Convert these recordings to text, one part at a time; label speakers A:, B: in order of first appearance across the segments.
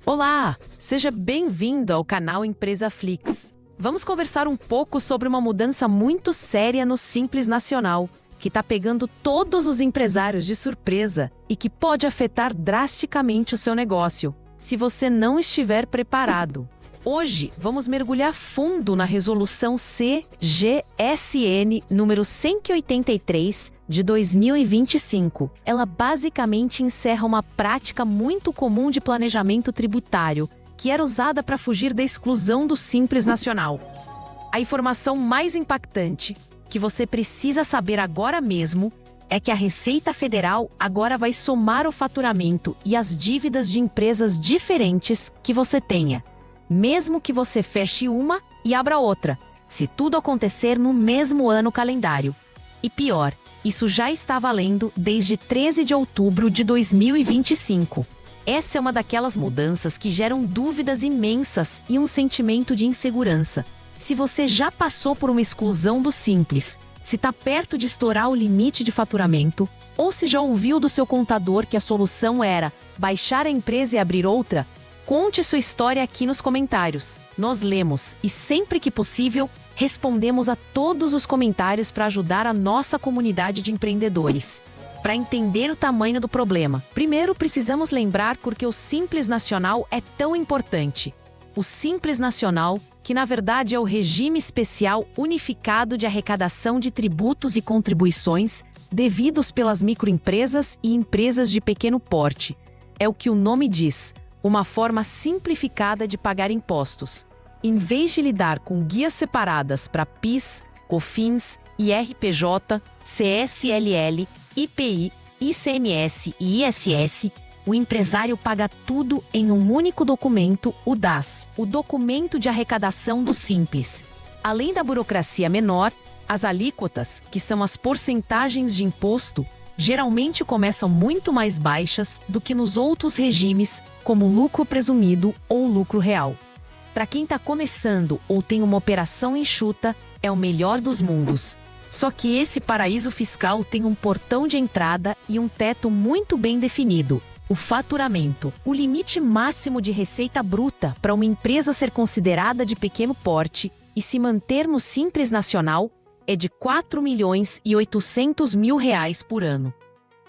A: Olá, seja bem-vindo ao canal Empresa Flix. Vamos conversar um pouco sobre uma mudança muito séria no Simples Nacional, que está pegando todos os empresários de surpresa e que pode afetar drasticamente o seu negócio, se você não estiver preparado. Hoje, vamos mergulhar fundo na Resolução CGSN número 183 de 2025. Ela basicamente encerra uma prática muito comum de planejamento tributário, que era usada para fugir da exclusão do Simples Nacional. A informação mais impactante, que você precisa saber agora mesmo, é que a Receita Federal agora vai somar o faturamento e as dívidas de empresas diferentes que você tenha, mesmo que você feche uma e abra outra, se tudo acontecer no mesmo ano calendário. E pior, isso já está valendo desde 13 de outubro de 2025. Essa é uma daquelas mudanças que geram dúvidas imensas e um sentimento de insegurança. Se você já passou por uma exclusão do Simples, se está perto de estourar o limite de faturamento, ou se já ouviu do seu contador que a solução era baixar a empresa e abrir outra, conte sua história aqui nos comentários. Nós lemos e, sempre que possível, respondemos a todos os comentários para ajudar a nossa comunidade de empreendedores. Para entender o tamanho do problema, primeiro precisamos lembrar por que o Simples Nacional é tão importante. O Simples Nacional, que na verdade é o Regime Especial Unificado de Arrecadação de Tributos e Contribuições devidos pelas microempresas e empresas de pequeno porte, é o que o nome diz, uma forma simplificada de pagar impostos. Em vez de lidar com guias separadas para PIS, COFINS, IRPJ, CSLL, IPI, ICMS e ISS, o empresário paga tudo em um único documento, o DAS, o Documento de Arrecadação do Simples. Além da burocracia menor, as alíquotas, que são as porcentagens de imposto, geralmente começam muito mais baixas do que nos outros regimes, como lucro presumido ou lucro real. Para quem está começando ou tem uma operação enxuta, é o melhor dos mundos. Só que esse paraíso fiscal tem um portão de entrada e um teto muito bem definido: o faturamento. O limite máximo de receita bruta para uma empresa ser considerada de pequeno porte e se manter no Simples Nacional é de R$ 4.800.000 por ano.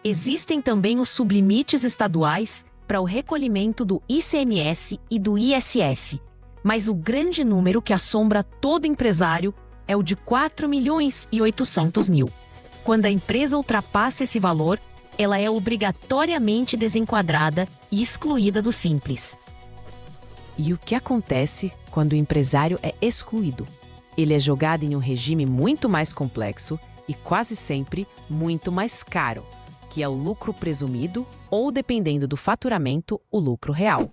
A: Existem também os sublimites estaduais para o recolhimento do ICMS e do ISS, mas o grande número que assombra todo empresário é o de R$ 4.800.000. Quando a empresa ultrapassa esse valor, ela é obrigatoriamente desenquadrada e excluída do Simples. E o que acontece quando o empresário é excluído? Ele é jogado em um regime muito mais complexo e quase sempre muito mais caro, que é o lucro presumido ou, dependendo do faturamento, o lucro real.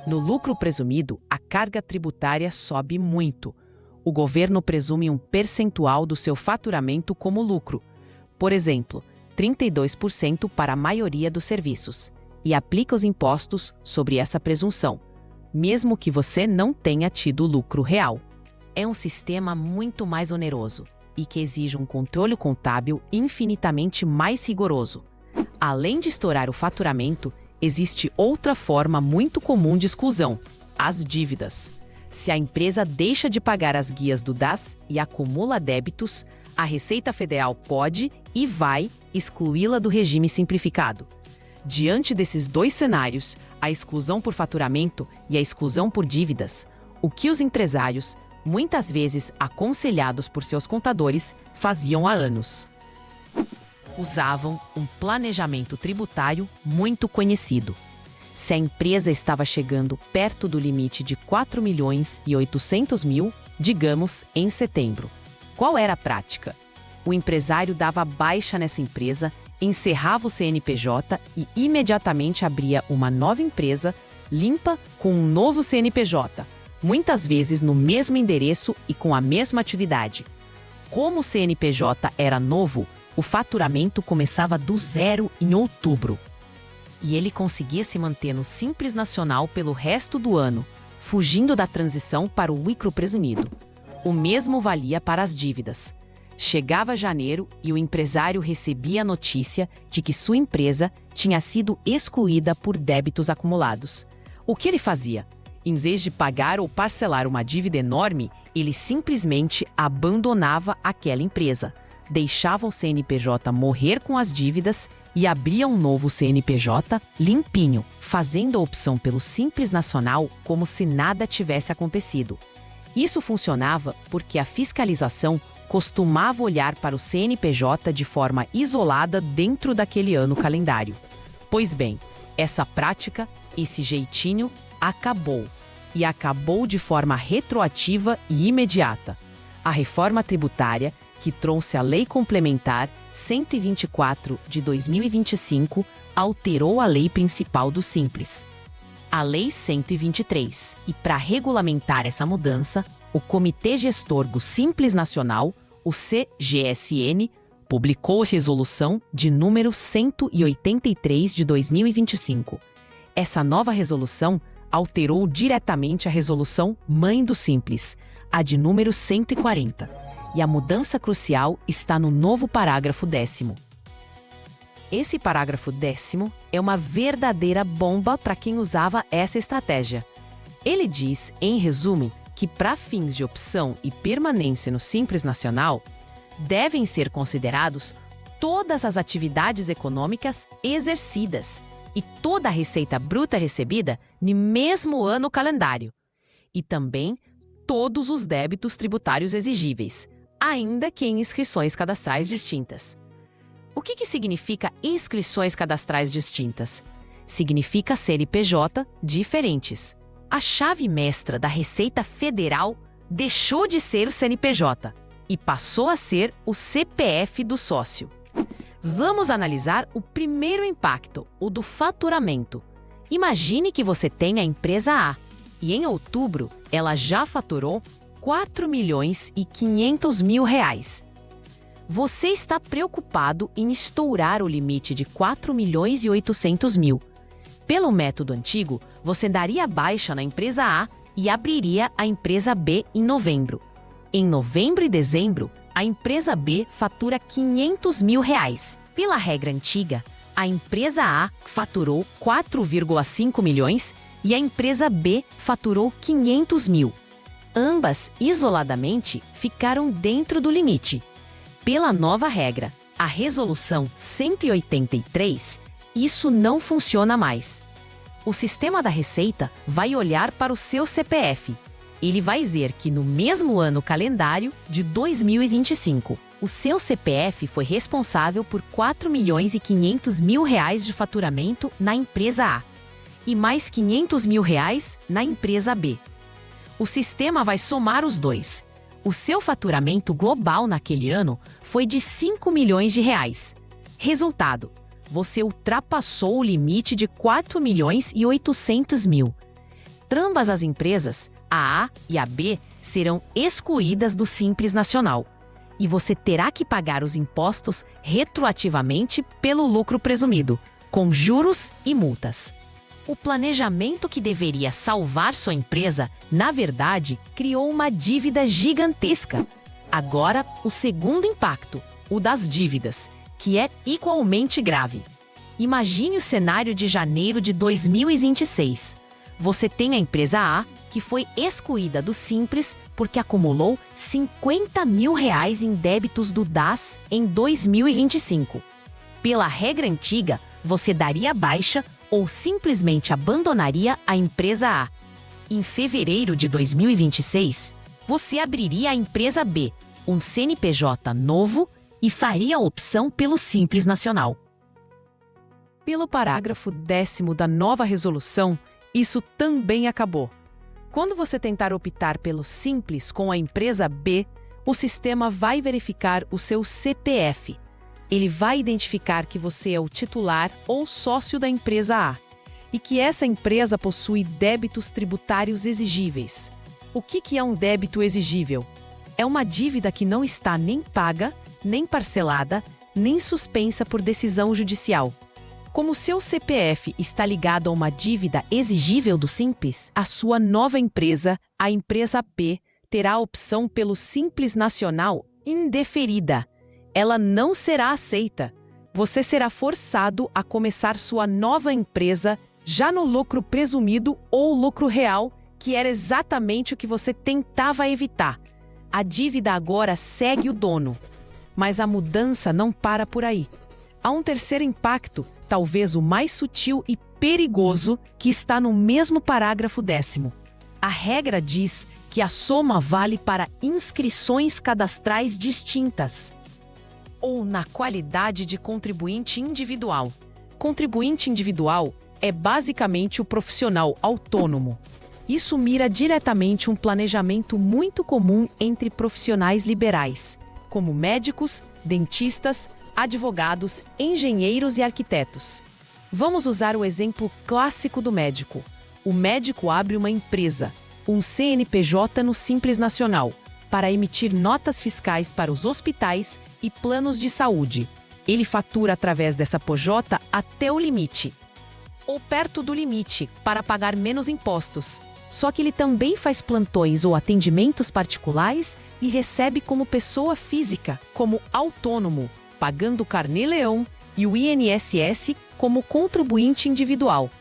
A: No lucro presumido, a carga tributária sobe muito. O governo presume um percentual do seu faturamento como lucro, por exemplo, 32% para a maioria dos serviços, e aplica os impostos sobre essa presunção, mesmo que você não tenha tido lucro real. É um sistema muito mais oneroso e que exige um controle contábil infinitamente mais rigoroso. Além de estourar o faturamento, existe outra forma muito comum de exclusão: as dívidas. Se a empresa deixa de pagar as guias do DAS e acumula débitos, a Receita Federal pode e vai excluí-la do regime simplificado. Diante desses dois cenários, a exclusão por faturamento e a exclusão por dívidas, o que os empresários, muitas vezes aconselhados por seus contadores, faziam há anos? Usavam um planejamento tributário muito conhecido. Se a empresa estava chegando perto do limite de R$ 4.800.000, digamos, em setembro, qual era a prática? O empresário dava baixa nessa empresa, encerrava o CNPJ e imediatamente abria uma nova empresa, limpa, com um novo CNPJ, muitas vezes no mesmo endereço e com a mesma atividade. Como o CNPJ era novo, o faturamento começava do zero em outubro. E ele conseguia se manter no Simples Nacional pelo resto do ano, fugindo da transição para o lucro presumido. O mesmo valia para as dívidas. Chegava janeiro e o empresário recebia a notícia de que sua empresa tinha sido excluída por débitos acumulados. O que ele fazia? Em vez de pagar ou parcelar uma dívida enorme, ele simplesmente abandonava aquela empresa, deixava o CNPJ morrer com as dívidas e abria um novo CNPJ limpinho, fazendo a opção pelo Simples Nacional como se nada tivesse acontecido. Isso funcionava porque a fiscalização costumava olhar para o CNPJ de forma isolada dentro daquele ano calendário. Pois bem, essa prática, esse jeitinho, acabou. E acabou de forma retroativa e imediata. A reforma tributária, que trouxe a Lei Complementar 124 de 2025, alterou a lei principal do Simples, a Lei 123. E para regulamentar essa mudança, o Comitê Gestor do Simples Nacional, o CGSN, publicou a resolução de número 183 de 2025. Essa nova resolução alterou diretamente a resolução mãe do Simples, a de número 140. E a mudança crucial está no novo parágrafo 10º. Esse parágrafo 10º é uma verdadeira bomba para quem usava essa estratégia. Ele diz, em resumo, que para fins de opção e permanência no Simples Nacional, devem ser considerados todas as atividades econômicas exercidas e toda a receita bruta recebida no mesmo ano calendário, e também todos os débitos tributários exigíveis, ainda que em inscrições cadastrais distintas. O que significa inscrições cadastrais distintas? Significa CNPJ diferentes. A chave mestra da Receita Federal deixou de ser o CNPJ e passou a ser o CPF do sócio. Vamos analisar o primeiro impacto, o do faturamento. Imagine que você tem a empresa A e em outubro ela já faturou R$4.500.000. Você está preocupado em estourar o limite de R$4.800.000. Pelo método antigo, você daria baixa na empresa A e abriria a empresa B em novembro. Em novembro e dezembro, a empresa B fatura R$500.000. Pela regra antiga, a empresa A faturou 4,5 milhões e a empresa B faturou 500 mil. Ambas, isoladamente, ficaram dentro do limite. Pela nova regra, a Resolução 183, isso não funciona mais. O sistema da Receita vai olhar para o seu CPF. Ele vai ver que no mesmo ano calendário de 2025, o seu CPF foi responsável por R$4.500.000 de faturamento na empresa A e mais R$500.000 na empresa B. O sistema vai somar os dois. O seu faturamento global naquele ano foi de R$5 milhões. Resultado: você ultrapassou o limite de R$4.800.000. Ambas as empresas, a A e a B, serão excluídas do Simples Nacional. E você terá que pagar os impostos retroativamente pelo lucro presumido, com juros e multas. O planejamento que deveria salvar sua empresa, na verdade, criou uma dívida gigantesca. Agora, o segundo impacto, o das dívidas, que é igualmente grave. Imagine o cenário de janeiro de 2026. Você tem a empresa A, que foi excluída do Simples porque acumulou R$50.000 em débitos do DAS em 2025. Pela regra antiga, você daria baixa ou simplesmente abandonaria a empresa A. Em fevereiro de 2026, você abriria a empresa B, um CNPJ novo, e faria a opção pelo Simples Nacional. Pelo parágrafo 10º da nova resolução, isso também acabou. Quando você tentar optar pelo Simples com a empresa B, o sistema vai verificar o seu CPF. Ele vai identificar que você é o titular ou sócio da empresa A e que essa empresa possui débitos tributários exigíveis. O que é um débito exigível? É uma dívida que não está nem paga, nem parcelada, nem suspensa por decisão judicial. Como seu CPF está ligado a uma dívida exigível do Simples, a sua nova empresa, a empresa B, terá a opção pelo Simples Nacional indeferida. Ela não será aceita. Você será forçado a começar sua nova empresa Já no lucro presumido ou lucro real, que era exatamente o que você tentava evitar, a dívida agora segue o dono. Mas a mudança não para por aí. Há um terceiro impacto, talvez o mais sutil e perigoso, que está no mesmo parágrafo 10º. A regra diz que a soma vale para inscrições cadastrais distintas, ou na qualidade de contribuinte individual. Contribuinte individual é basicamente o profissional autônomo. Isso mira diretamente um planejamento muito comum entre profissionais liberais, como médicos, dentistas, advogados, engenheiros e arquitetos. Vamos usar o exemplo clássico do médico. O médico abre uma empresa, um CNPJ no Simples Nacional, para emitir notas fiscais para os hospitais e planos de saúde. Ele fatura através dessa PJ até o limite, ou perto do limite, para pagar menos impostos. Só que ele também faz plantões ou atendimentos particulares e recebe como pessoa física, como autônomo, pagando o Carnê-Leão e o INSS como contribuinte individual.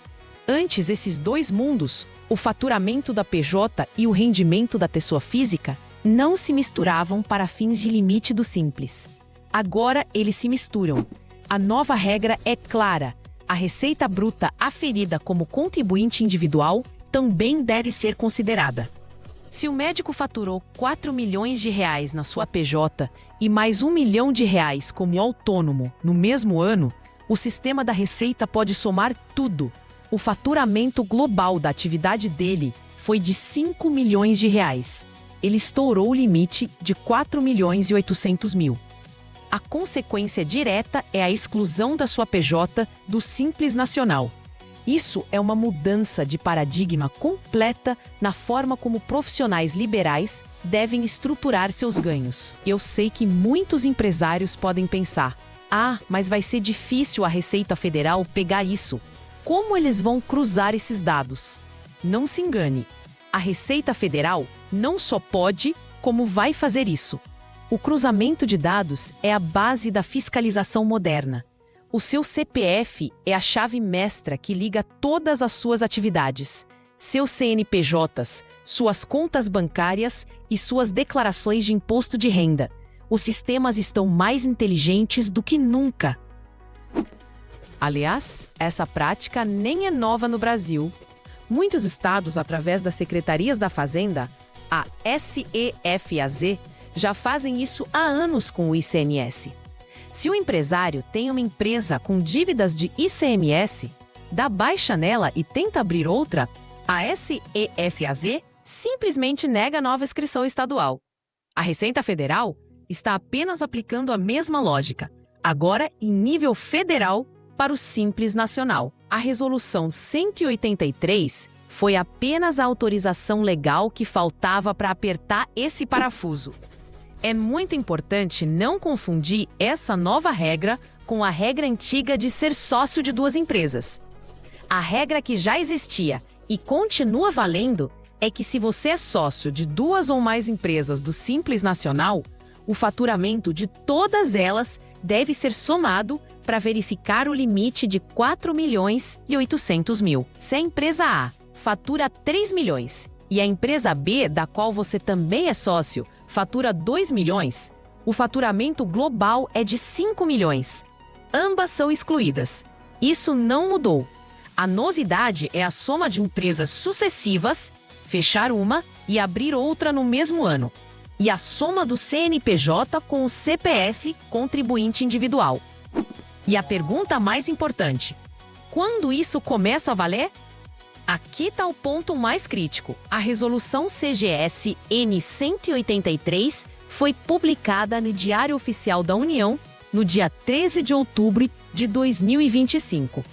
A: Antes, esses dois mundos, o faturamento da PJ e o rendimento da pessoa física, não se misturavam para fins de limite do Simples. Agora eles se misturam. A nova regra é clara. A receita bruta aferida como contribuinte individual também deve ser considerada. Se o médico faturou R$ 4 milhões na sua PJ e mais R$ 1 milhão como autônomo no mesmo ano, o sistema da receita pode somar tudo. O faturamento global da atividade dele foi de R$ 5 milhões. Ele estourou o limite de R$ 4.800.000. A consequência direta é a exclusão da sua PJ do Simples Nacional. Isso é uma mudança de paradigma completa na forma como profissionais liberais devem estruturar seus ganhos. Eu sei que muitos empresários podem pensar: mas vai ser difícil a Receita Federal pegar isso. Como eles vão cruzar esses dados? Não se engane. A Receita Federal não só pode, como vai fazer isso. O cruzamento de dados é a base da fiscalização moderna. O seu CPF é a chave mestra que liga todas as suas atividades. Seus CNPJs, suas contas bancárias e suas declarações de imposto de renda. Os sistemas estão mais inteligentes do que nunca. Aliás, essa prática nem é nova no Brasil. Muitos estados, através das secretarias da Fazenda, a SEFAZ, já fazem isso há anos com o ICMS. Se o empresário tem uma empresa com dívidas de ICMS, dá baixa nela e tenta abrir outra, a SEFAZ simplesmente nega a nova inscrição estadual. A Receita Federal está apenas aplicando a mesma lógica, agora em nível federal para o Simples Nacional. A Resolução 183 foi apenas a autorização legal que faltava para apertar esse parafuso. É muito importante não confundir essa nova regra com a regra antiga de ser sócio de duas empresas. A regra que já existia e continua valendo é que se você é sócio de duas ou mais empresas do Simples Nacional, o faturamento de todas elas deve ser somado para verificar o limite de R$ 4.800.000. Se a empresa A fatura 3 milhões e a empresa B, da qual você também é sócio, fatura 2 milhões, o faturamento global é de 5 milhões. Ambas são excluídas. Isso não mudou. A novidade é a soma de empresas sucessivas, fechar uma e abrir outra no mesmo ano. E a soma do CNPJ com o CPF contribuinte individual. E a pergunta mais importante: quando isso começa a valer? Aqui está o ponto mais crítico. A Resolução CGS N 183 foi publicada no Diário Oficial da União no dia 13 de outubro de 2025.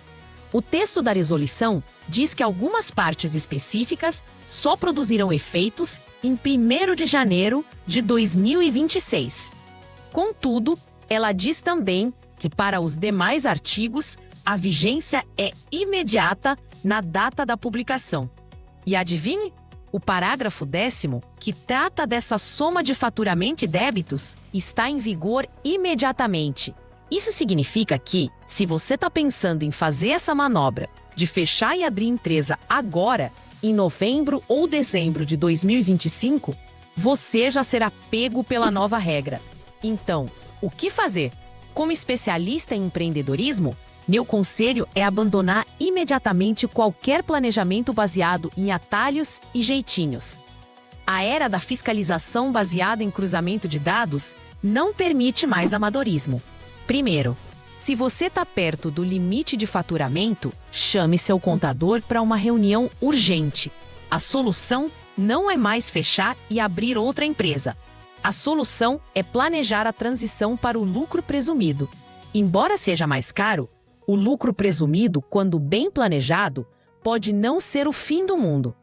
A: O texto da resolução diz que algumas partes específicas só produzirão efeitos em 1º de janeiro de 2026. Contudo, ela diz também que para os demais artigos, a vigência é imediata na data da publicação. E adivinhe? O parágrafo 10º, que trata dessa soma de faturamento e débitos, está em vigor imediatamente. Isso significa que, se você está pensando em fazer essa manobra de fechar e abrir empresa agora, em novembro ou dezembro de 2025, você já será pego pela nova regra. Então, o que fazer? Como especialista em empreendedorismo, meu conselho é abandonar imediatamente qualquer planejamento baseado em atalhos e jeitinhos. A era da fiscalização baseada em cruzamento de dados não permite mais amadorismo. Primeiro, se você está perto do limite de faturamento, chame seu contador para uma reunião urgente. A solução não é mais fechar e abrir outra empresa. A solução é planejar a transição para o lucro presumido. Embora seja mais caro, o lucro presumido, quando bem planejado, pode não ser o fim do mundo.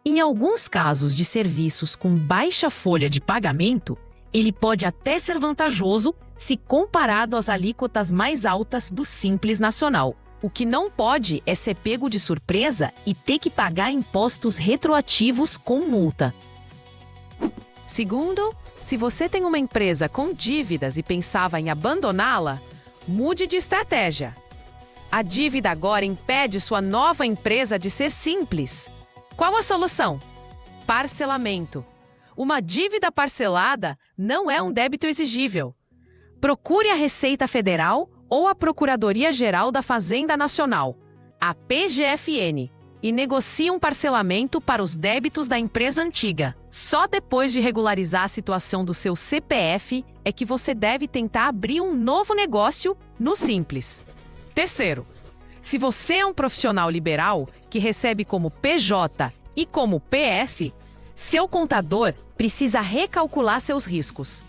A: Em alguns casos de serviços com baixa folha de pagamento, ele pode até ser vantajoso se comparado às alíquotas mais altas do Simples Nacional. O que não pode é ser pego de surpresa e ter que pagar impostos retroativos com multa. Segundo, se você tem uma empresa com dívidas e pensava em abandoná-la, mude de estratégia. A dívida agora impede sua nova empresa de ser simples. Qual a solução? Parcelamento. Uma dívida parcelada não é um débito exigível. Procure a Receita Federal ou a Procuradoria-Geral da Fazenda Nacional, a PGFN, e negocie um parcelamento para os débitos da empresa antiga. Só depois de regularizar a situação do seu CPF é que você deve tentar abrir um novo negócio no Simples. Terceiro, se você é um profissional liberal que recebe como PJ e como PF, seu contador precisa recalcular seus riscos.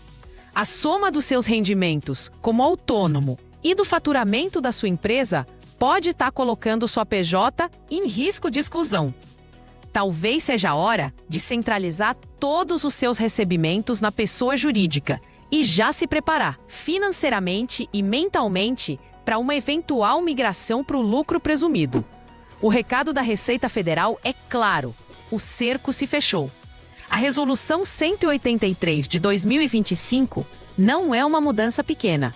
A: A soma dos seus rendimentos como autônomo e do faturamento da sua empresa pode estar colocando sua PJ em risco de exclusão. Talvez seja a hora de centralizar todos os seus recebimentos na pessoa jurídica e já se preparar financeiramente e mentalmente para uma eventual migração para o lucro presumido. O recado da Receita Federal é claro: o cerco se fechou. A Resolução 183 de 2025 não é uma mudança pequena.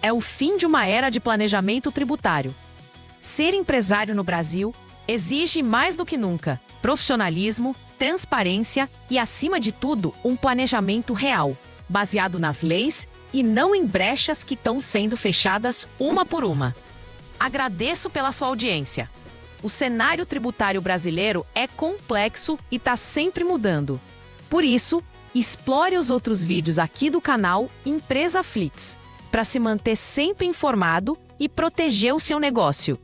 A: É o fim de uma era de planejamento tributário. Ser empresário no Brasil exige mais do que nunca profissionalismo, transparência e, acima de tudo, um planejamento real, baseado nas leis e não em brechas que estão sendo fechadas uma por uma. Agradeço pela sua audiência. O cenário tributário brasileiro é complexo e está sempre mudando. Por isso, explore os outros vídeos aqui do canal Empresa Flix, para se manter sempre informado e proteger o seu negócio.